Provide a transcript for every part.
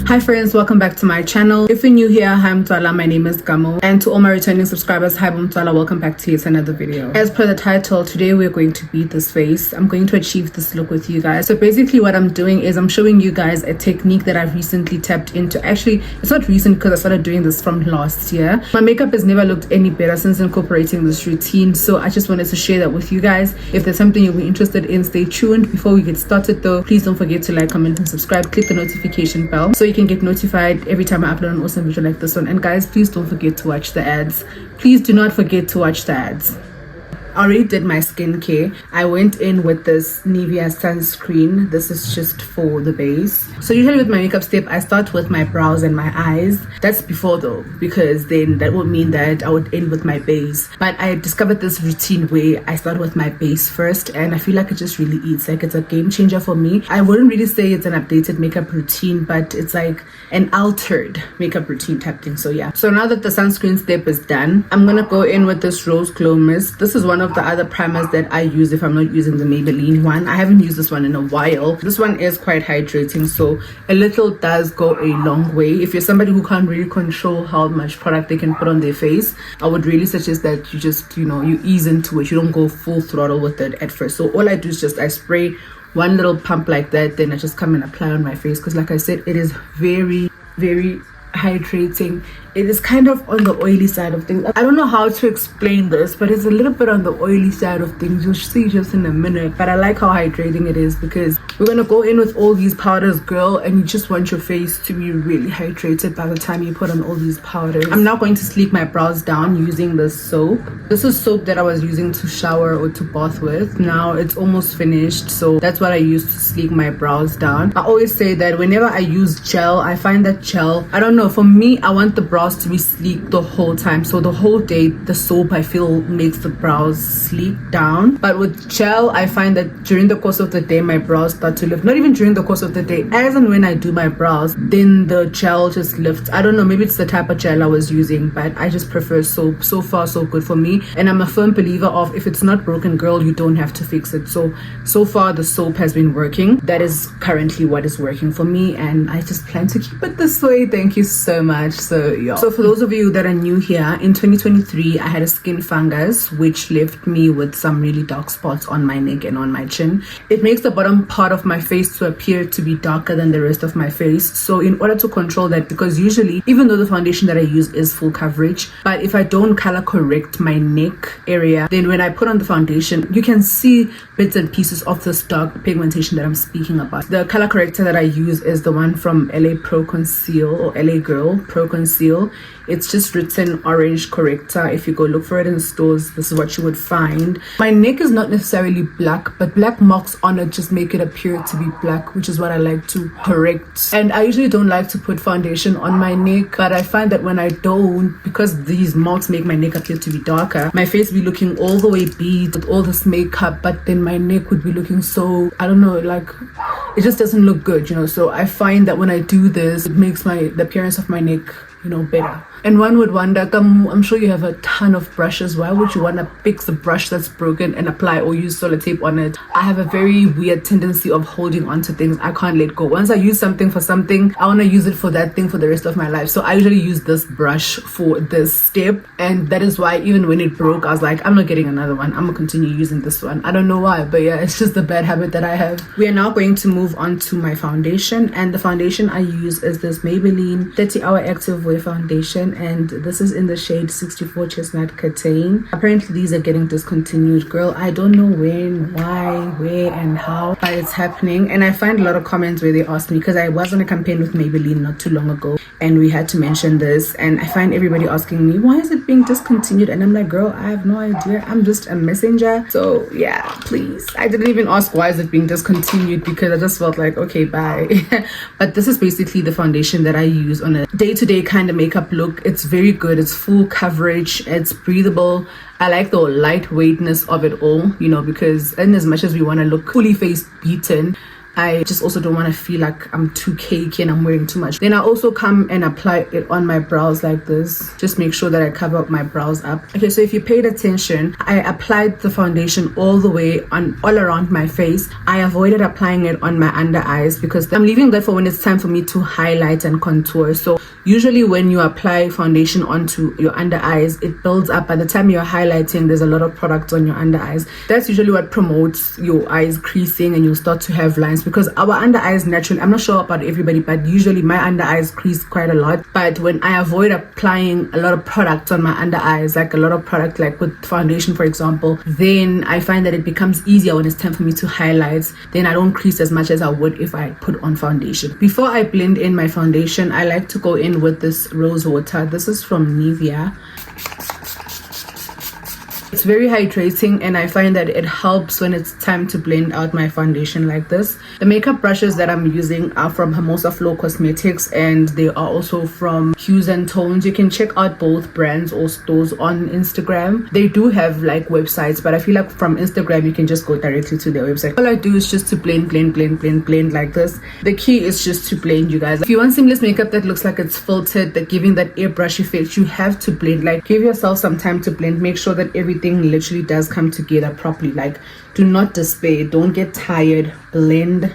Hi friends, welcome back to my channel. If you're new here, hi Mtswala, my name is Gamo, and to all my returning subscribers, hi Mtswala, welcome back to yet another video. As per the title, today we're going to beat this face. I'm going to achieve this look with you guys. So basically what I'm doing is I'm showing you guys a technique that I've recently tapped into. Actually, it's not recent because I started doing this from last year. My makeup has never looked any better since incorporating this routine, so I just wanted to share that with you guys. If there's something you'll be interested in, stay tuned. Before we get started though, please don't forget to like, comment and subscribe. Click the notification bell so you can get notified every time I upload an awesome video like this one. And guys, please don't forget to watch the ads. Please do not forget to watch the ads. I already did my skincare. I went in with this Nivea sunscreen. This is just for the base. So usually with my makeup step, I start with my brows and my eyes. That's before though, because then that would mean that I would end with my base. But I discovered this routine where I start with my base first, and I feel like it just really eats. Like, it's a game changer for me. I wouldn't really say it's an updated makeup routine, but it's like an altered makeup routine type thing. So yeah. So now that the sunscreen step is done, I'm gonna go in with this Rose Glow Mist. This is one of the other primers that I use if I'm not using the Maybelline one. I haven't used this one in a while. This one is quite hydrating, so a little does go a long way. If you're somebody who can't really control how much product they can put on their face, I would really suggest that you just, you ease into it. You don't go full throttle with it at first. So all I do is just I spray one little pump like that, then I just come and apply on my face, because like I said, it is very, very hydrating. It is kind of on the oily side of things. I don't know how to explain this, but it's a little bit on the oily side of things. You'll see just in a minute. But I like how hydrating it is, because we're gonna go in with all these powders, girl, and you just want your face to be really hydrated by the time you put on all these powders. I'm now going to sleek my brows down using this soap. This is soap that I was using to shower or to bath with. Now it's almost finished, so that's what I use to sleek my brows down. I always say that whenever I use gel, I find that gel, I don't know, for me, I want the brows to be sleek the whole time. So the whole day, the soap, I feel, makes the brows sleek down. But with gel, I find that during the course of the day, my brows start to lift. Not even during the course of the day, as and when I do my brows, then the gel just lifts. I don't know, maybe it's the type of gel I was using, but I just prefer soap. So far, so good for me. And I'm a firm believer of, if it's not broken, girl, you don't have to fix it. So far, the soap has been working. That is currently what is working for me, and I just plan to keep it this way. Thank you so much. So yeah. So for those of you that are new here, in 2023 I had a skin fungus which left me with some really dark spots on my neck and on my chin. It makes the bottom part of my face to appear to be darker than the rest of my face. So in order to control that, because usually, even though the foundation that I use is full coverage, but if I don't color correct my neck area, then when I put on the foundation, you can see bits and pieces of this dark pigmentation that I'm speaking about. The color corrector that I use is the one from LA Pro Conceal, or LA Girl Pro Conceal. It's just written orange corrector. If you go look for it in stores, this is what you would find. My neck is not necessarily black, but black marks on it just make it appear to be black, which is what I like to correct. And I usually don't like to put foundation on my neck, but I find that when I don't, because these marks make my neck appear to be darker, my face be looking all the way beat with all this makeup, but then my neck would be looking so, I don't know, like, it just doesn't look good, So I find that when I do this, it makes the appearance of my neck, better. And one would wonder, I'm sure you have a ton of brushes. Why would you want to fix a brush that's broken and apply or use sellotape on it? I have a very weird tendency of holding on to things. I can't let go. Once I use something for something, I want to use it for that thing for the rest of my life. So I usually use this brush for this step. And that is why even when it broke, I was like, I'm not getting another one. I'm going to continue using this one. I don't know why, but yeah, it's just a bad habit that I have. We are now going to move on to my foundation. And the foundation I use is this Maybelline 30-Hour Active Wear Foundation. And this is in the shade 64 Chestnut Catane. Apparently these are getting discontinued, girl. I don't know when, why, where and how, but it's happening. And I find a lot of comments where they ask me, because I was on a campaign with Maybelline not too long ago and we had to mention this, and I find everybody asking me, why is it being discontinued? And I'm like, girl, I have no idea. I'm just a messenger. So yeah, please. I didn't even ask why is it being discontinued, because I just felt like, okay, bye. But this is basically the foundation that I use on a day-to-day kind of makeup look. It's very good. It's full coverage. It's breathable. I like the lightweightness of it all, because in as much as we want to look fully face beaten, I just also don't want to feel like I'm too cakey and I'm wearing too much. Then I also come and apply it on my brows like this. Just make sure that I cover up my brows up. Okay, so if you paid attention, I applied the foundation all the way on all around my face. I avoided applying it on my under eyes because I'm leaving that for when it's time for me to highlight and contour. So usually when you apply foundation onto your under eyes, it builds up. By the time you're highlighting, there's a lot of product on your under eyes. That's usually what promotes your eyes creasing and you start to have lines, because our under eyes naturally, I'm not sure about everybody, but usually my under eyes crease quite a lot. But when I avoid applying a lot of product on my under eyes, like a lot of product like with foundation for example, then I find that it becomes easier when it's time for me to highlight. Then I don't crease as much as I would if I put on foundation. Before I blend in my foundation, I like to go in with this rose water. This is from Nivea. It's very hydrating and I find that it helps when it's time to blend out my foundation like this. The makeup brushes that I'm using are from Hermosa Flow Cosmetics and they are also from Hues and Tones. You can check out both brands or stores on Instagram. They do have like websites, but I feel like from Instagram you can just go directly to their website. All I do is just to blend like this. The key is just to blend, you guys. If you want seamless makeup that looks like it's filtered, that giving that airbrush effect, you have to blend. Like give yourself some time to blend. Make sure that everything literally does come together properly. Like do not despair, don't get tired, blend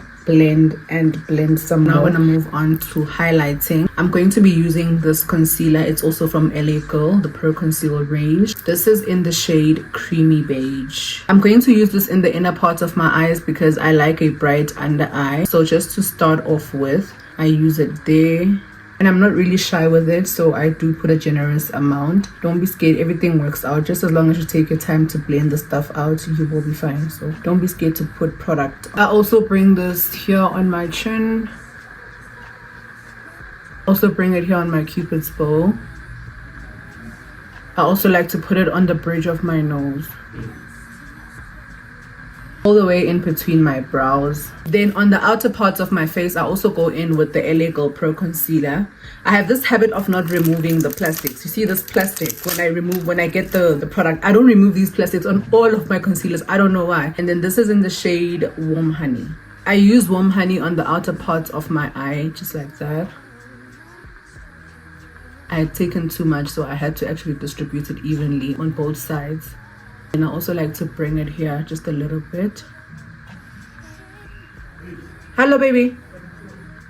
and blend some more. Now I'm gonna move on to highlighting. I'm going to be using this concealer. It's also from LA Girl, the Pro Conceal range. This is in the shade Creamy Beige. I'm going to use this in the inner part of my eyes because I like a bright under eye. So just to start off with, I use it there. And I'm not really shy with it, so I do put a generous amount. Don't be scared, everything works out. Just as long as you take your time to blend the stuff out, you will be fine. So don't be scared to put product. I also bring this here on my chin. Also bring it here on my Cupid's bow. I also like to put it on the bridge of my nose, all the way in between my brows. Then on the outer parts of my face, I also go in with the LA Girl Pro Concealer. I have this habit of not removing the plastics. You see this plastic, when I get the product, I don't remove these plastics on all of my concealers. I don't know why. And then this is in the shade Warm Honey. I use Warm Honey on the outer parts of my eye, just like that. I had taken too much, so I had to actually distribute it evenly on both sides. And I also like to bring it here just a little bit. Hello, baby.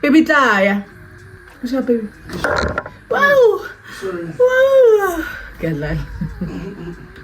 Baby Taya. What's up, baby? Wow. Wow. Get life.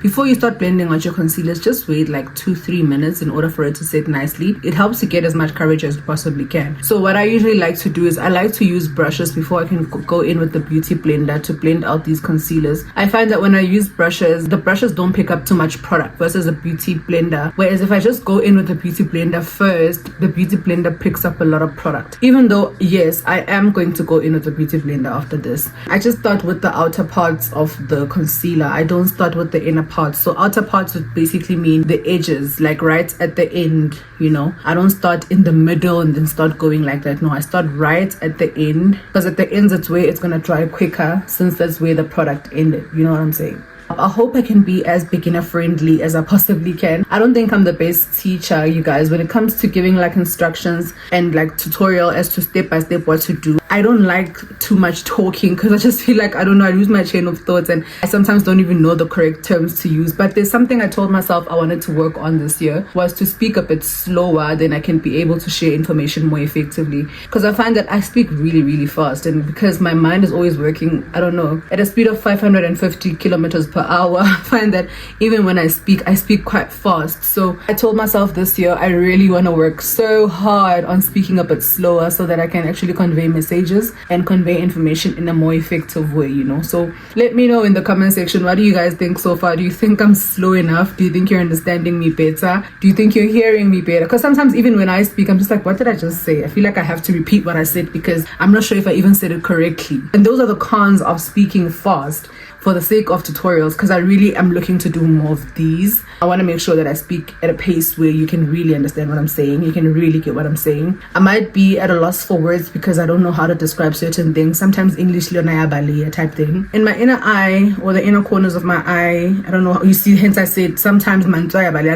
Before you start blending out your concealers, just wait like 2-3 minutes in order for it to set nicely. It helps to get as much coverage as you possibly can. So what I usually like to do is I like to use brushes before I can go in with the beauty blender to blend out these concealers. I find that when I use brushes, the brushes don't pick up too much product versus a beauty blender. Whereas if I just go in with the beauty blender first, the beauty blender picks up a lot of product. Even though, yes, I am going to go in with the beauty blender after this. I just start with the outer parts of the concealer. I don't start with the inner parts. So outer parts would basically mean the edges, like right at the end, you know. I don't start in the middle and then start going like that. No, I start right at the end, because at the ends it's where it's gonna dry quicker, since that's where the product ended. You know what I'm saying? I hope I can be as beginner friendly as I possibly can. I don't think I'm the best teacher, you guys, when it comes to giving like instructions and like tutorial as to step by step what to do. I don't like too much talking because I just feel like, I don't know, I lose my chain of thoughts and I sometimes don't even know the correct terms to use. But there's something I told myself I wanted to work on this year, was to speak a bit slower, then I can be able to share information more effectively. Because I find that I speak really fast, and because my mind is always working, I don't know, at a speed of 550 kilometers per hour, I find that even when I speak quite fast. So I told myself this year I really want to work so hard on speaking a bit slower so that I can actually convey messages and convey information in a more effective way, you know. So let me know in the comment section, what do you guys think so far? Do you think I'm slow enough? Do you think you're understanding me better? Do you think you're hearing me better? Because sometimes even when I speak, I'm just like, what did I just say? I feel like I have to repeat what I said because I'm not sure if I even said it correctly. And those are the cons of speaking fast. for the sake of tutorials, because I really am looking to do more of these. I want to make sure that I speak at a pace where you can really understand what I'm saying, you can really get what I'm saying. I might be at a loss for words because I don't know how to describe certain things. Sometimes English type thing. In my inner eye, or the inner corners of my eye, I don't know, you see, hence I said sometimes I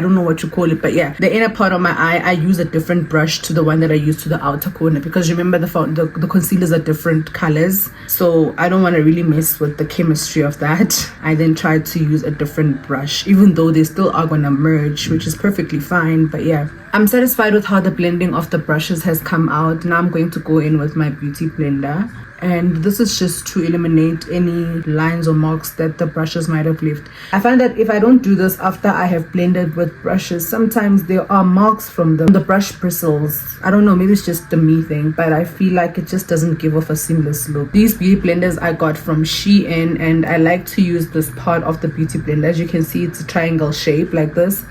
don't know what you call it, but yeah, the inner part of my eye, I use a different brush to the one that I use to the outer corner, because remember the concealers are different colors, so I don't want to really mess with the chemistry of that. I then tried to use a different brush, even though they still are gonna merge, which is perfectly fine. But yeah, I'm satisfied with how the blending of the brushes has come out. Now I'm going to go in with my beauty blender, and this is just to eliminate any lines or marks that the brushes might have left. I find that if I don't do this after I have blended with brushes, sometimes there are marks from the brush bristles. I don't know, maybe it's just the me thing, but I feel like it just doesn't give off a seamless look. These beauty blenders I got from Shein, and I like to use this part of the beauty blender. As you can see, it's a triangle shape like this.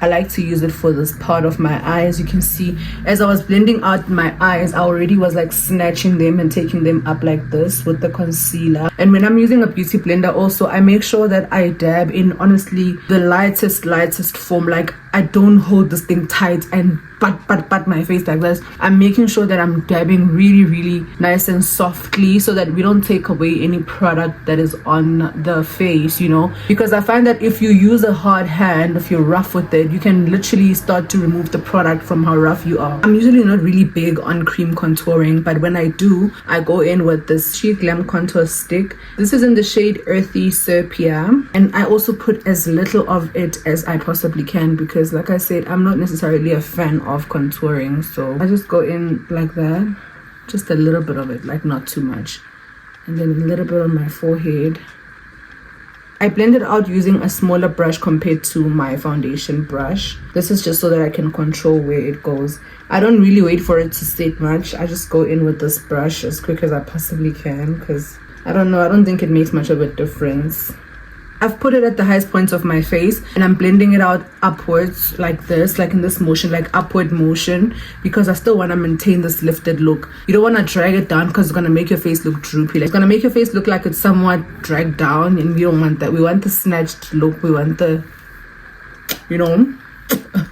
I like to use it for this part of my eyes. You can see as I was blending out my eyes, I already was like snatching them and taking them up like this with the concealer. And when I'm using a beauty blender also, I make sure that I dab in honestly the lightest form. Like I don't hold this thing tight and but my face like this. I'm making sure that I'm dabbing really nice and softly, so that we don't take away any product that is on the face, you know, because I find that if you use a hard hand, if you're rough with it, you can literally start to remove the product from how rough you are. I'm usually not really big on cream contouring, but when I do, I go in with this She Glam contour stick. This is in the shade Earthy Sepia, and I also put as little of it as I possibly can, because like I said, I'm not necessarily a fan of contouring, so I just go in like that, just a little bit of it, like not too much, and then a little bit on my forehead. I blend it out using a smaller brush compared to my foundation brush. This is just so that I can control where it goes. I don't really wait for it to set much. I just go in with this brush as quick as I possibly can, because I don't know, I don't think it makes much of a difference. I've put it at the highest points of my face, and I'm blending it out upwards like this, like in this motion, like upward motion, because I still want to maintain this lifted look. You don't want to drag it down, because it's going to make your face look droopy. Like, it's going to make your face look like it's somewhat dragged down, and we don't want that. We want the snatched look. We want the, you know.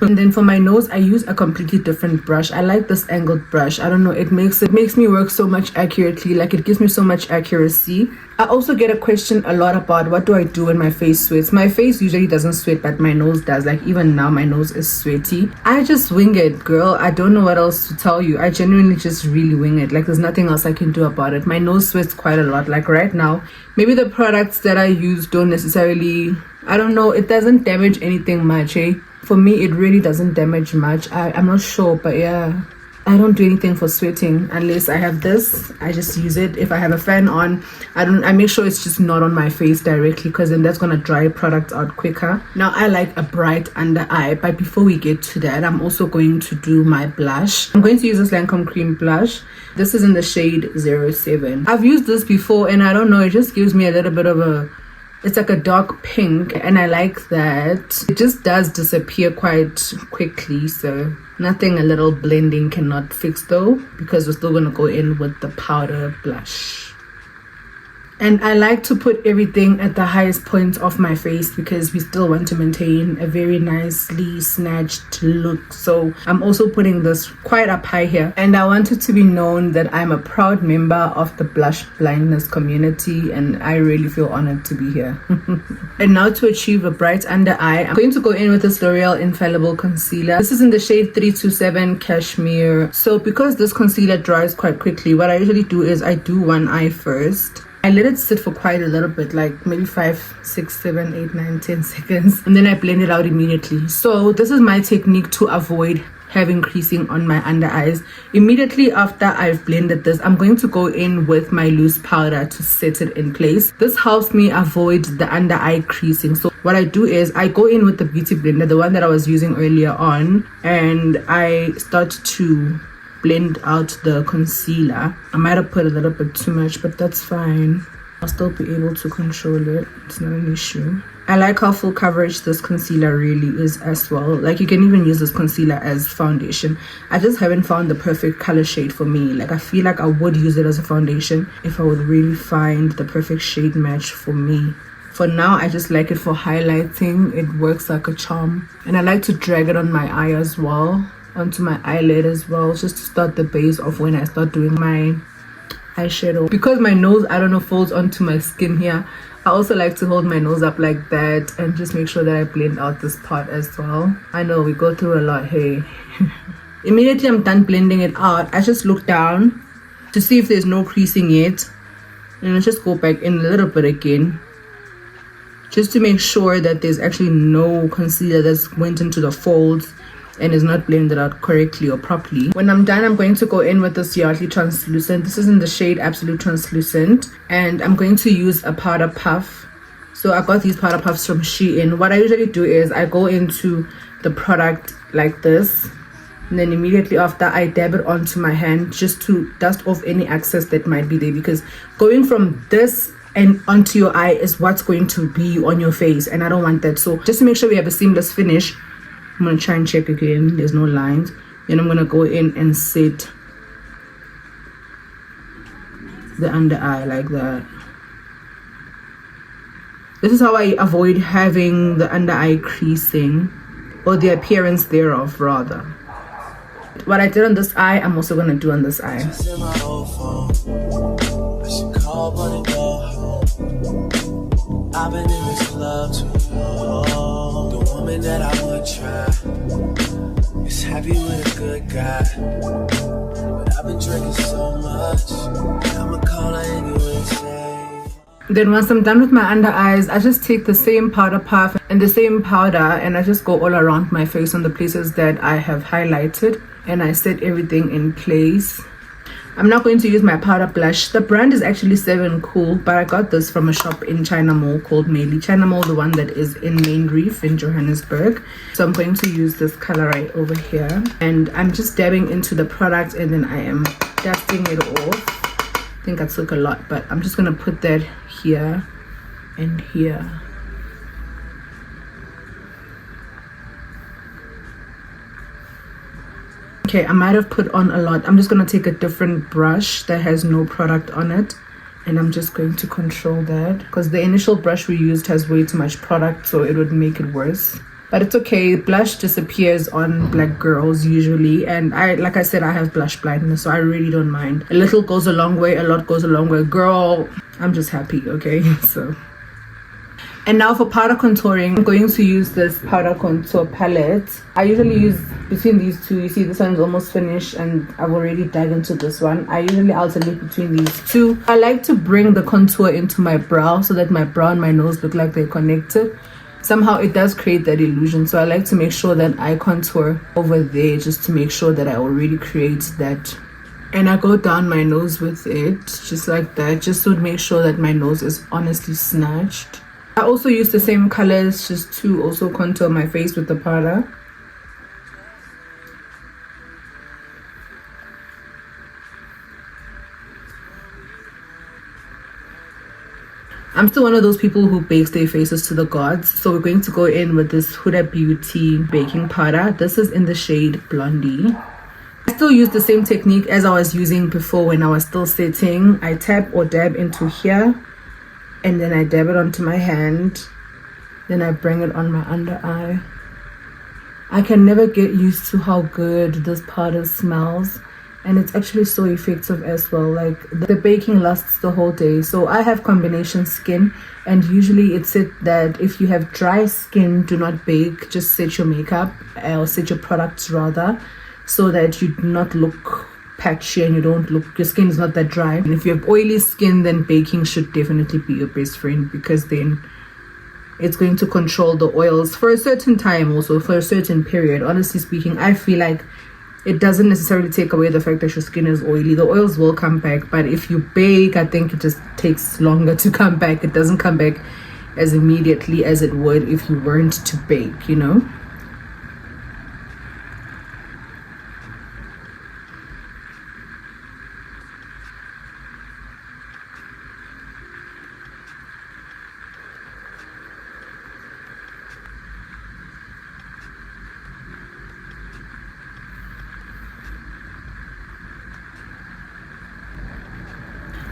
And then for my nose, I use a completely different brush. I like this angled brush. I don't know, it makes me work so much accurately. Like, it gives me so much accuracy. I also get a question a lot about what do I do when my face sweats. My face usually doesn't sweat, but my nose does. Like, even now my nose is sweaty. I just wing it, girl. I don't know what else to tell you. I genuinely just really wing it. Like, there's nothing else I can do about it. My nose sweats quite a lot. Like right now, maybe the products that I use don't necessarily, I don't know, it doesn't damage anything much, eh? For me, it really doesn't damage much. I'm not sure, but yeah, I don't do anything for sweating unless I have this. I just use it. If I have a fan on, I make sure it's just not on my face directly, because then that's gonna dry product out quicker. Now I like a bright under eye, but before we get to that, I'm also going to do my blush. I'm going to use this Lancome cream blush. This is in the shade 07. I've used this before, and I don't know, it just gives me a little bit of a, it's like a dark pink, and I like that. It just does disappear quite quickly, so nothing a little blending cannot fix though, because we're still gonna go in with the powder blush. And I like to put everything at the highest point of my face, because we still want to maintain a very nicely snatched look. So I'm also putting this quite up high here, and I want it to be known that I'm a proud member of the blush blindness community, and I really feel honored to be here. And now to achieve a bright under eye, I'm going to go in with this L'Oreal Infallible Concealer. This is in the shade 327 Cashmere. So because this concealer dries quite quickly, what I usually do is I do one eye first. I let it sit for quite a little bit, like maybe 5, 6, 7, 8, 9, 10 seconds, and then I blend it out immediately. So this is my technique to avoid having creasing on my under eyes. Immediately after I've blended this, I'm going to go in with my loose powder to set it in place. This helps me avoid the under eye creasing. So what I do is I go in with the beauty blender, the one that I was using earlier on, and I start to blend out the concealer. I might have put a little bit too much, but that's fine. I'll still be able to control it. It's not an issue. I like how full coverage this concealer really is as well. Like, you can even use this concealer as foundation. I just haven't found the perfect color shade for me. Like, I feel like I would use it as a foundation if I would really find the perfect shade match for me. For now, I just like it for highlighting. It works like a charm. And I like to drag it on my eye as well, onto my eyelid as well, just to start the base of when I start doing my eyeshadow. Because my nose, I don't know, folds onto my skin here, I also like to hold my nose up like that and just make sure that I blend out this part as well. I know we go through a lot, hey. Immediately I'm done blending it out, I just look down to see if there's no creasing yet, and I just go back in a little bit again, just to make sure that there's actually no concealer that's went into the folds and is not blended out correctly or properly. When I'm done, I'm going to go in with this Yardley Translucent. This is in the shade Absolute Translucent, and I'm going to use a powder puff. So I got these powder puffs from Shein. What I usually do is I go into the product like this, and then immediately after I dab it onto my hand just to dust off any excess that might be there, because going from this and onto your eye is what's going to be on your face, and I don't want that. So just to make sure we have a seamless finish, I'm going to try and check again, there's no lines. Then I'm going to go in and set the under eye like that. This is how I avoid having the under eye creasing, or the appearance thereof rather. What I did on this eye, I'm also going to do on this eye. I've been in this love too long. The woman that I would try is happy with a good guy, but I've been drinking so much, I'ma call her anyway and say. Then once I'm done with my under eyes, I just take the same powder puff and the same powder, and I just go all around my face on the places that I have highlighted, and I set everything in place. I'm not going to use my powder blush. The brand is actually 7 Cool, but I got this from a shop in China Mall called Meili. China Mall, the one that is in Main Reef in Johannesburg. So I'm going to use this color right over here, and I'm just dabbing into the product, and then I am dusting it off. I think I took a lot, but I'm just going to put that here and here. Okay, I might have put on a lot. I'm just going to take a different brush that has no product on it, and I'm just going to control that, because the initial brush we used has way too much product, so it would make it worse. But it's okay, blush disappears on black girls usually, and like I said, I have blush blindness, so I really don't mind. A little goes a long way, a lot goes a long way. Girl, I'm just happy, okay? So, and now for powder contouring, I'm going to use this powder contour palette. I usually use between these two. You see this one is almost finished, and I've already dug into this one. I usually alternate between these two. I like to bring the contour into my brow so that my brow and my nose look like they're connected. Somehow it does create that illusion, so I like to make sure that I contour over there just to make sure that I already create that. And I go down my nose with it just like that, just to make sure that my nose is honestly snatched. I also use the same colors just to also contour my face with the powder. I'm still one of those people who bakes their faces to the gods. So we're going to go in with this Huda Beauty baking powder. This is in the shade Blondie. I still use the same technique as I was using before when I was still setting. I tap or dab into here, and then I dab it onto my hand. Then I bring it on my under eye. I can never get used to how good this powder smells, and it's actually so effective as well. Like, the baking lasts the whole day. So I have combination skin, and usually it's said that if you have dry skin, do not bake. Just set your makeup, or set your products rather, so that you do not look patchy and your skin is not that dry. And if you have oily skin, then baking should definitely be your best friend, because then it's going to control the oils for a certain time, also for a certain period. Honestly speaking, I feel like it doesn't necessarily take away the fact that your skin is oily. The oils will come back, but if you bake, I think it just takes longer to come back. It doesn't come back as immediately as it would if you weren't to bake, you know.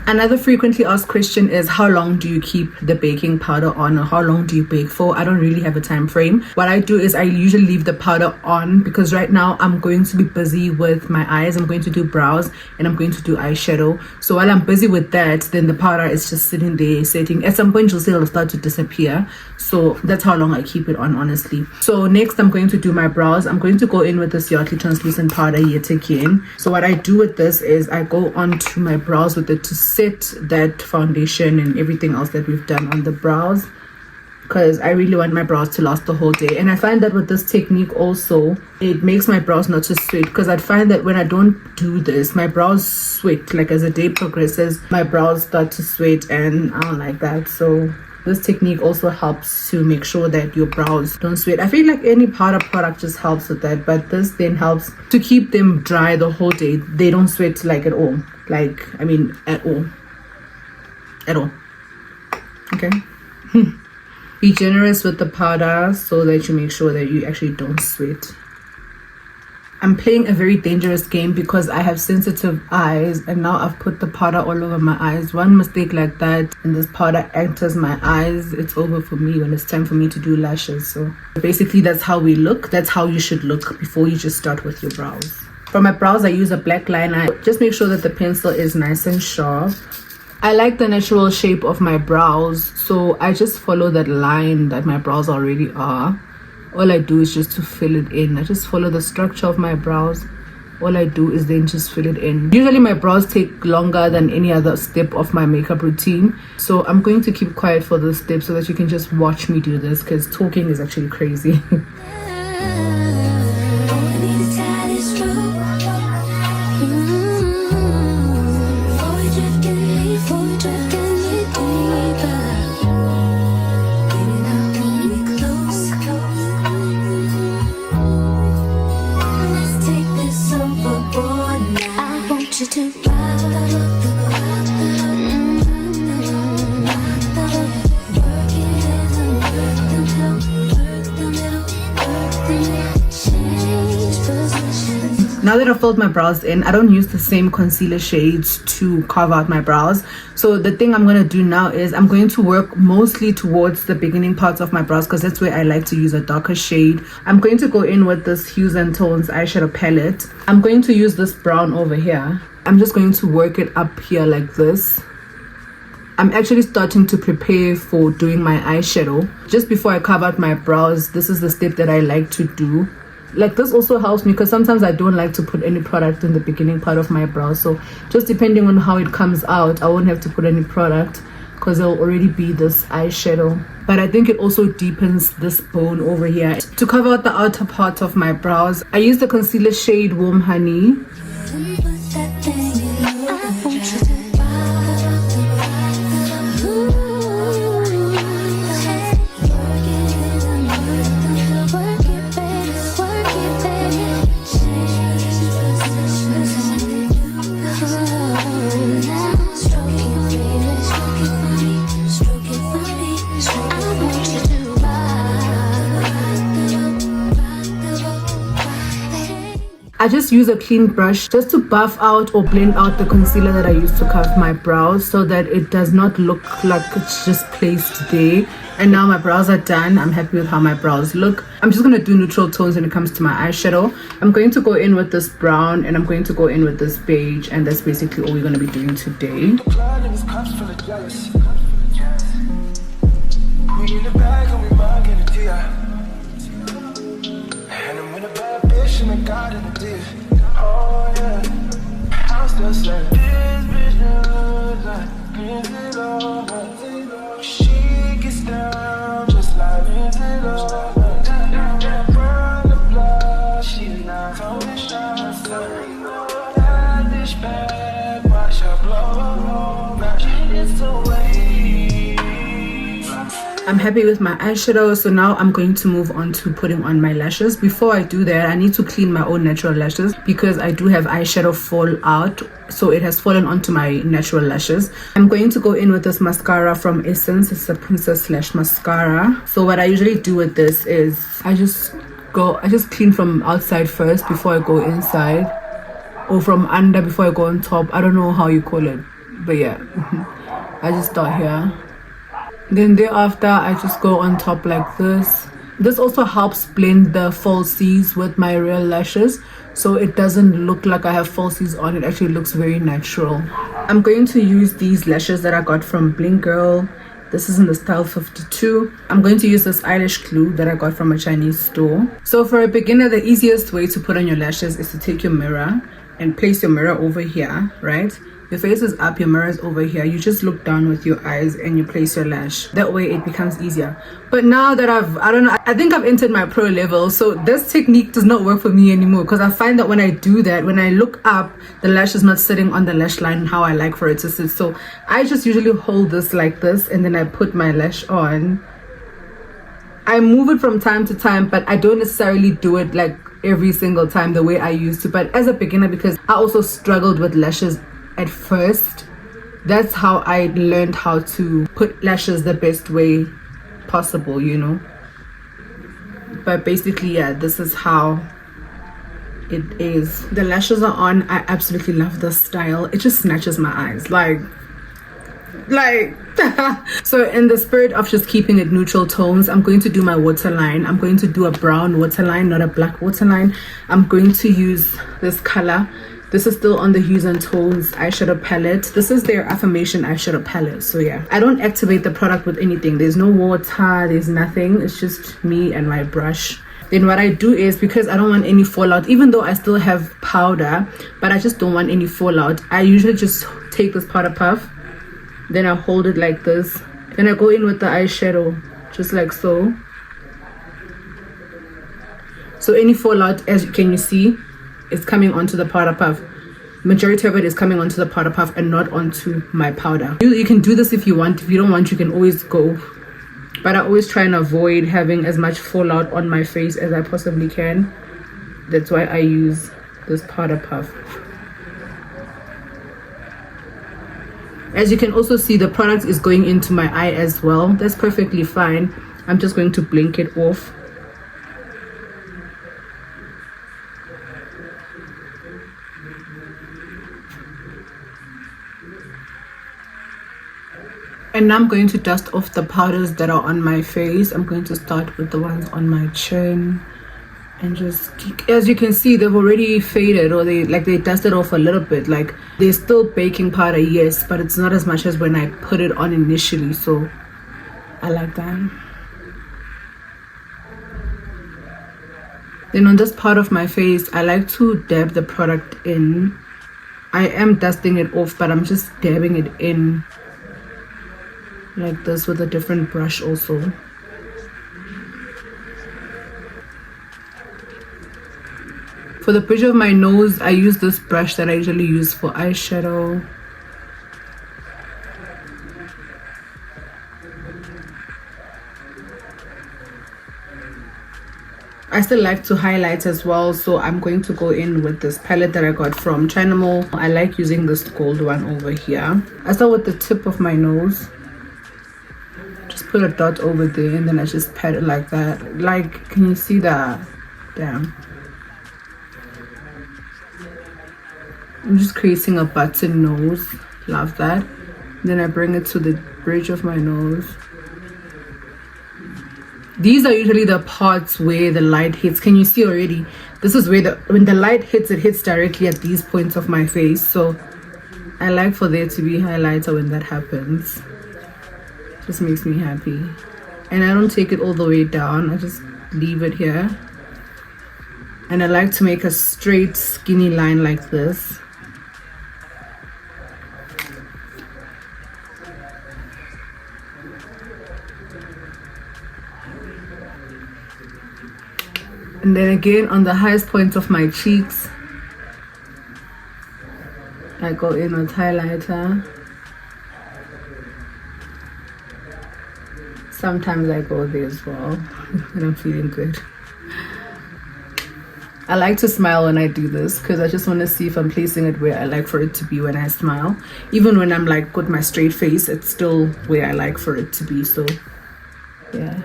Another frequently asked question is, how long do you keep the baking powder on, or how long do you bake for? I don't really have a time frame. What I do is I usually leave the powder on because right now I'm going to be busy with my eyes. I'm going to do brows and I'm going to do eyeshadow. So while I'm busy with that, then the powder is just sitting there setting. At some point you'll see it'll start to disappear. So that's how long I keep it on, honestly. So next I'm going to do my brows. I'm going to go in with this Yardley translucent powder yet again. So what I do with this is I go onto my brows with it to set that foundation and everything else that we've done on the brows, because I really want my brows to last the whole day. And I find that with this technique also, it makes my brows not to sweat, because I find that when I don't do this, my brows sweat. Like as the day progresses, my brows start to sweat and I don't like that. So this technique also helps to make sure that your brows don't sweat. I feel like any powder product just helps with that, but this then helps to keep them dry the whole day. They don't sweat like at all. Like, I mean, at all. At all. Okay. Be generous with the powder so that you make sure that you actually don't sweat. I'm playing a very dangerous game because I have sensitive eyes, and now I've put the powder all over my eyes. One mistake like that and this powder enters my eyes, it's over for me when it's time for me to do lashes. So basically that's how we look. That's how you should look before you just start with your brows. For my brows, I use a black liner. Just make sure that the pencil is nice and sharp. I like the natural shape of my brows, so I just follow that line that my brows already are. All I do is just to fill it in. I just follow the structure of my brows. All I do is then just fill it in. Usually my brows take longer than any other step of my makeup routine, so I'm going to keep quiet for this step so that you can just watch me do this, because talking is actually crazy. Now that I've filled my brows in, I don't use the same concealer shades to carve out my brows. So the thing I'm going to do now is I'm going to work mostly towards the beginning parts of my brows, because that's where I like to use a darker shade. I'm going to go in with this Hues and Tones eyeshadow palette. I'm going to use this brown over here. I'm just going to work it up here like this. I'm actually starting to prepare for doing my eyeshadow. Just before I carve out my brows, this is the step that I like to do. Like this also helps me because sometimes I don't like to put any product in the beginning part of my brows. So just depending on how it comes out, I won't have to put any product because there'll already be this eyeshadow. But I think it also deepens this bone over here. To cover out the outer part of my brows, I use the concealer shade Warm Honey. I just use a clean brush just to buff out or blend out the concealer that I used to cover my brows so that it does not look like it's just placed there. And now my brows are done. I'm happy with how my brows look. I'm just going to do neutral tones when it comes to my eyeshadow. I'm going to go in with this brown and I'm going to go in with this beige, and that's basically all we're going to be doing today. Oh yeah, I'm still saying this bitch knows like Lindsay Lohan. She gets down just like Lindsay Lohan. That brown the blood, she's not coming shine. That dish bag, watch her blow. Now it's away. I'm happy with my eyeshadow, so now I'm going to move on to putting on my lashes. Before I do that, I need to clean my own natural lashes because I do have eyeshadow fall out, so it has fallen onto my natural lashes. I'm going to go in with this mascara from Essence. It's a Princess Lash mascara. So what I usually do with this is I just clean from outside first before I go inside, or from under before I go on top. I don't know how you call it, but yeah, I just start here. Then thereafter I just go on top like this. This also helps blend the falsies with my real lashes, so it doesn't look like I have falsies on. It actually looks very natural. I'm going to use these lashes that I got from Bling Girl. This is in the style 52. I'm going to use this eyelash glue that I got from a Chinese store. So for a beginner, the easiest way to put on your lashes is to take your mirror and place your mirror over here, right? Your face is up, your mirror is over here. You just look down with your eyes and you place your lash. That way it becomes easier. But now that I think I've entered my pro level, so this technique does not work for me anymore, because I find that when I do that, when I look up, the lash is not sitting on the lash line how I like for it to sit. So I just usually hold this like this and then I put my lash on. I move it from time to time, but I don't necessarily do it like every single time the way I used to. But as a beginner, because I also struggled with lashes at first, that's how I learned how to put lashes the best way possible, you know. But basically, yeah, this is how it is. The lashes are on. I absolutely love this style. It just snatches my eyes, like so in the spirit of just keeping it neutral tones, I'm going to do my waterline. I'm going to do a brown waterline, not a black waterline. I'm going to use this color. This is still on the Hues and Tones eyeshadow palette. This is their affirmation eyeshadow palette. So yeah, I don't activate the product with anything. There's no water, there's nothing. It's just me and my brush. Then what I do is, because I don't want any fallout, even though I still have powder, but I just don't want any fallout, I usually just take this powder puff, then I hold it like this, then I go in with the eyeshadow just like so. So any fallout, as you see, is coming onto the powder puff. Majority of it is coming onto the powder puff and not onto my powder. You can do this if you want. If you don't want, you can always go, but I always try and avoid having as much fallout on my face as I possibly can. That's why I use this powder puff. As you can also see, the product is going into my eye as well. That's perfectly fine. I'm just going to blink it off. And now I'm going to dust off the powders that are on my face. I'm going to start with the ones on my chin, and just, as you can see, they've already faded, or they dusted off a little bit. Like, they're still baking powder, yes, but it's not as much as when I put it on initially. So I like that. Then on this part of my face, I like to dab the product in. I am dusting it off, but I'm just dabbing it in like this with a different brush also. For the bridge of my nose, I use this brush that I usually use for eyeshadow. I still like to highlight as well, so I'm going to go in with this palette that I got from China Mall. I like using this gold one over here. I start with the tip of my nose. Just put a dot over there, and then I just pat it like that. Like, can you see that? Damn. I'm just creating a button nose. Love that. Then I bring it to the bridge of my nose. These are usually the parts where the light hits. Can you see already? This is where when the light hits, it hits directly at these points of my face. So I like for there to be highlighter when that happens. Just makes me happy. And I don't take it all the way down. I just leave it here. And I like to make a straight, skinny line like this. And then again, on the highest point of my cheeks, I go in with highlighter. Sometimes I go there as well when I'm feeling good. I like to smile when I do this, because I just want to see if I'm placing it where I like for it to be when I smile. Even when I'm like with my straight face, it's still where I like for it to be. So yeah.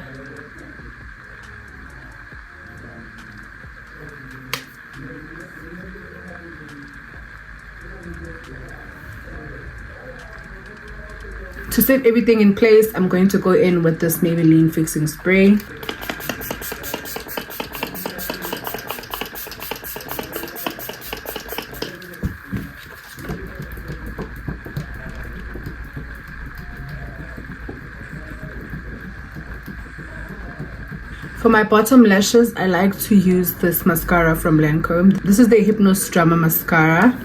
To set everything in place, I'm going to go in with this Maybelline Fixing Spray. For my bottom lashes, I like to use this mascara from Lancome. This is the Hypnos Drama Mascara.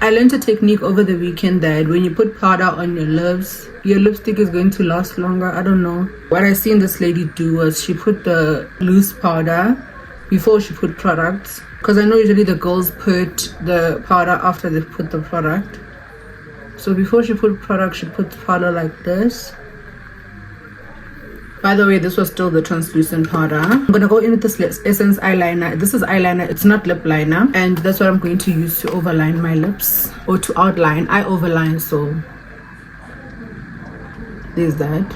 I learned a technique over the weekend that when you put powder on your lips, your lipstick is going to last longer. I don't know. What I seen this lady do was she put the loose powder before she put products. Because I know usually the girls put the powder after they put the product. So before she put product, she put powder like this. By the way, this was still the translucent powder. I'm gonna go in with this Essence eyeliner. This is eyeliner, it's not lip liner, and that's what I'm going to use to overline my lips, or to outline. I overline, so there's that.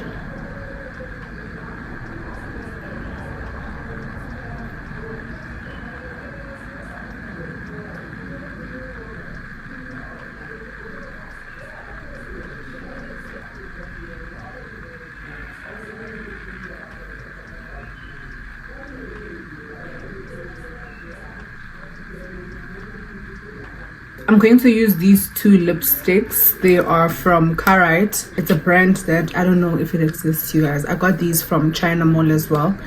I'm going to use these two lipsticks. They are from Carite. It's a brand that I don't know if it exists, you guys. I got these from China Mall as well.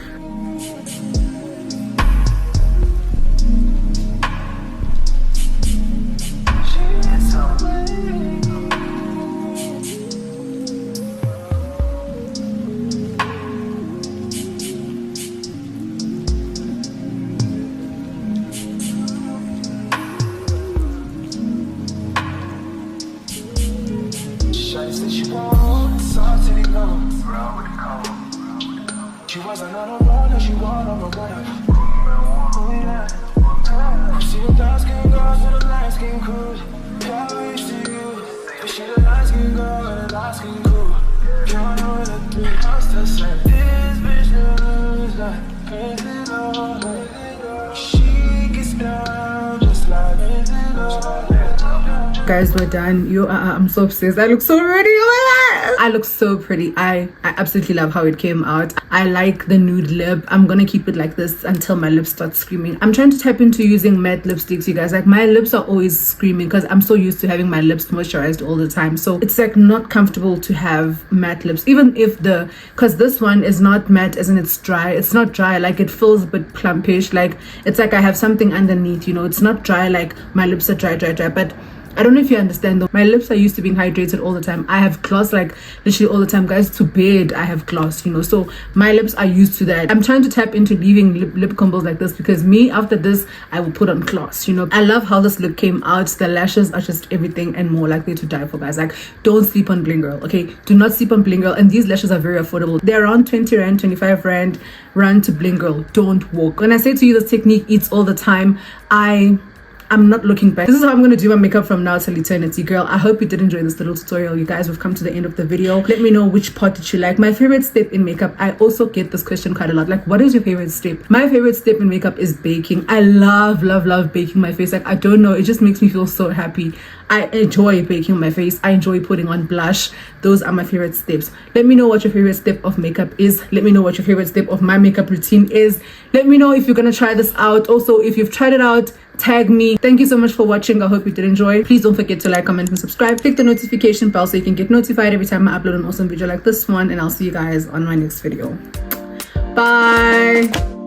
She was another one, she wanted on my way. See the dark skin girls with the light skin cool. Can't reach to you. She the light skin girl with the light skin cool. Can't know what to do. I'm still saying this bitch knows like crazy love. She gets down just like crazy love. Guys, we're done. I'm so obsessed. I look so pretty. Oh my God, I look so pretty. I absolutely love how it came out. I like the nude lip. I'm gonna keep it like this until my lips start screaming. I'm trying to tap into using matte lipsticks, you guys. Like, my lips are always screaming because I'm so used to having my lips moisturized all the time, so it's like not comfortable to have matte lips, even if because this one is not matte as in it's dry. It's not dry, like it feels a bit plumpish, like it's like I have something underneath, you know. It's not dry like my lips are dry, but I don't know if you understand though. My lips are used to being hydrated all the time. I have gloss like literally all the time, guys. To bed I have gloss, you know, so my lips are used to that. I'm trying to tap into leaving lip combos like this because me, after this, I will put on gloss, you know. I love how this look came out. The lashes are just everything and more, like they're to die for, guys. Like, don't sleep on Bling Girl, okay? Do not sleep on Bling Girl. And these lashes are very affordable. They're around 20 rand, 25 rand. Run to Bling Girl. Don't walk. When I say to you this technique eats all the time, I'm not looking back. This is how I'm going to do my makeup from now till eternity, girl. I hope you did enjoy this little tutorial, you guys. We've come to the end of the video. Let me know which part did you like. My favorite step in makeup, I also get this question quite a lot. Like, what is your favorite step? My favorite step in makeup is baking. I love baking my face. Like, I don't know, it just makes me feel so happy. I enjoy baking my face. I enjoy putting on blush. Those are my favorite steps. Let me know what your favorite step of makeup is. Let me know what your favorite step of my makeup routine is. Let me know if you're gonna try this out. Also, if you've tried it out, tag me. Thank you so much for watching. I hope you did enjoy. Please don't forget to like, comment, and subscribe. Click the notification bell so you can get notified every time I upload an awesome video like this one, and I'll see you guys on my next video. Bye.